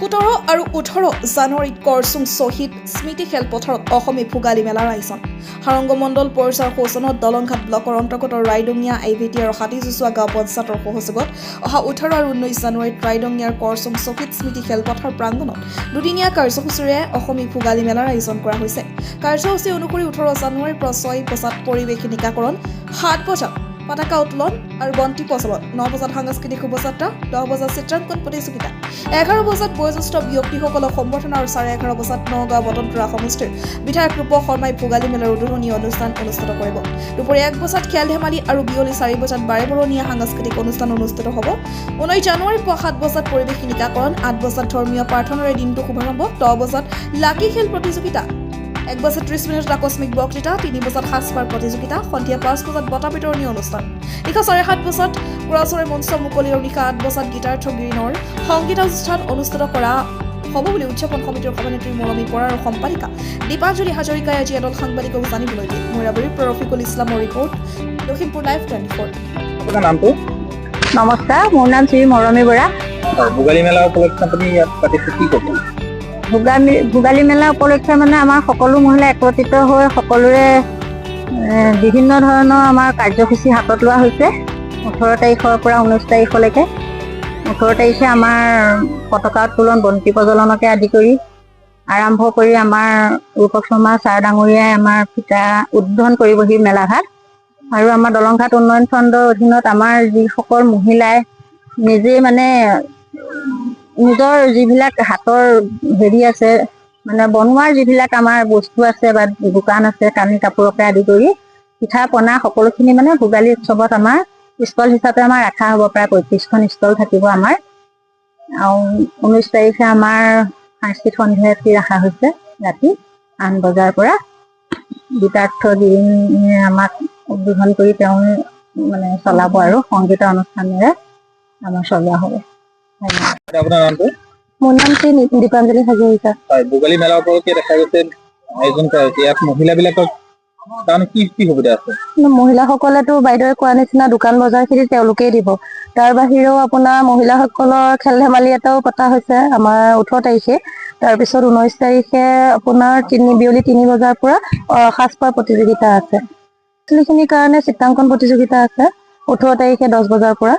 17 আৰু 18 জানুৱাৰীত কৰচুং শ্বহীদ স্মৃতি খেলপথাৰত অসমী ভোগালী মেলাৰ আয়োজন। হাৰংগ মণ্ডল পৰিচাৰ সৌজন্যত দলংঘাট ব্লকৰ অন্তৰ্গত ৰাইডঙীয়া আইভেটি আৰু হাতীযুচুৱা গাঁও পঞ্চায়তৰ সহযোগত অহা 18 আৰু 19 জানুৱাৰীত ৰাইডঙীয়াৰ কৰচুং শ্বহীদ স্মৃতি খেলপথাৰ প্ৰাংগণত দুদিনীয়া কাৰ্যসূচীৰে অসমী ভোগালী মেলাৰ আয়োজন কৰা হৈছে। কাৰ্যসূচী অনুসৰি 18 জানুৱাৰীৰ পৰা 6 বজাত পৰিৱেশ নিকাকৰণ, 7 বজাত পতাকা উত্তোলন আৰু বন্তি প্ৰজ্বলন, 9 বজাত সাংস্কৃতিক শোভাযাত্ৰা, 10 বজাত চিত্ৰাংকন প্ৰতিযোগিতা, 11 বজাত বয়োজ্যেষ্ঠ ব্যক্তিসকলক সম্বৰ্ধনা আৰু 11:30 বজাত নগাঁও বটনতৰা সমষ্টিৰ বিধায়ক ৰূপ শৰ্মাই ভোগালী মেলাৰ উদ্বোধনী অনুষ্ঠান অনুষ্ঠিত কৰিব। দুপৰীয়া 1 বজাত খেল ধেমালি আৰু বিয়লি 4 বজাত বাৰেবৰণীয়া সাংস্কৃতিক অনুষ্ঠান অনুষ্ঠিত হ'ব। 19 জানুৱাৰীৰ পৰা 7 বজাত পৰিৱেশ নিকাকৰণ, 8 বজাত ধৰ্মীয় প্ৰাৰ্থনাৰে দিনটো শুভাৰম্ভ, 10 বজাত লাকি খেল প্ৰতিযোগিতা, 1 বজাত 30 মিনিটত আকস্মিক বক্তৃতা, 3 বজাত সাজপাৰ প্ৰতিযোগিতা, সন্ধিয়া 5 বজাত বঁটা বিতৰণী অনুষ্ঠান, নিশা 7:30 বজাত কুৰাচৰে মঞ্চ মুকলি আৰু নিশা 8 বজাত গীতাৰ্থ গিৰিনৰ সংগীতানুষ্ঠান অনুষ্ঠিত কৰা হ'ব বুলি উদযাপন সমিতিৰ সভানেত্ৰী মৰমী বৰা আৰু সম্পাদিকা দীপাঞ্জলি হাজৰিকাই আজি এদল সাংবাদিকক জানিবলৈ দিয়ে। মৈৰাবাৰীৰ পৰা ৰফিকুল ইছলামৰ ৰিপৰ্ট, লখিমপুৰ লাইভ 24। আপোনাৰ নামটো? নমস্কাৰ, মোৰ নাম শ্ৰী মৰমী বৰা। ভোগালী মেলা উপলক্ষে আপুনি ইয়াত পাতিছে, কি ক'ব? ভোগালী মেলা উপলক্ষে মানে আমাৰ সকলো মহিলা একত্ৰিত হৈ সকলোৰে বিভিন্ন ধৰণৰ আমাৰ কাৰ্যসূচী হাতত লোৱা হৈছে। 18 তাৰিখৰ পৰা 19 তাৰিখলৈকে। 18 তাৰিখে আমাৰ পতাকা উত্তোলন, বন্তি প্ৰজ্বলনকে আদি কৰি আৰম্ভ কৰি আমাৰ ৰূপক শৰ্মা ছাৰ ডাঙৰীয়াই আমাৰ ফিতা উদ্বোধন কৰিবহি মেলাঘাট। আৰু আমাৰ দলংঘাট উন্নয়ন খণ্ডৰ অধীনত আমাৰ যিসকল মহিলাই নিজেই মানে নিজৰ যিবিলাক হাতৰ হেৰি আছে, মানে বনোৱাৰ যিবিলাক আমাৰ বস্তু আছে বা দোকান আছে, কানি কাপোৰকে আদি কৰি পিঠা পনা সকলোখিনি মানে ভোগালী উৎসৱত আমাৰ ষ্টল হিচাপে আমাৰ ৰখা হ'ব। প্ৰায় 35খন ষ্টল থাকিব আমাৰ। আৰু 19 তাৰিখে আমাৰ সাংস্কৃতিক সন্ধিয়া ৰখা হৈছে ৰাতি 8 বজাৰ পৰা। গীতাৰ্থ গিৰিয়ে আমাক উদ্বোধন কৰি তেওঁ মানে চলাব আৰু সংগীত অনুষ্ঠানেৰে আমাৰ চলোৱা হ'ব। আপোনাৰ নামটো? মোৰ নাম শ্ৰী দীপাঞ্জলি হাজৰিকা। হয়, ভোগালী মেলা উপলক্ষে দেখা গৈছে আয়োজন কৰা হৈছে। ইয়াত মহিলাবিলাকক তাৰমানে কি কি সুবিধা আছে? মহিলাসকলেতো বাইদেৱে কোৱা নিচিনা দোকান বজাৰখিনি তেওঁলোকেই দিব। তাৰ বাহিৰেও আপোনাৰ মহিলাসকলৰ খেল ধেমালি এটাও পতা হৈছে আমাৰ 18 তাৰিখে। তাৰপিছত 19 তাৰিখে আপোনাৰ বিয়লি 3 বজাৰ পৰা সাজপাৰ প্ৰতিযোগিতা আছে। খিনিৰ কাৰণে চিত্ৰাংকন প্ৰতিযোগিতা আছে 18 তাৰিখে 10 বজাৰ পৰা।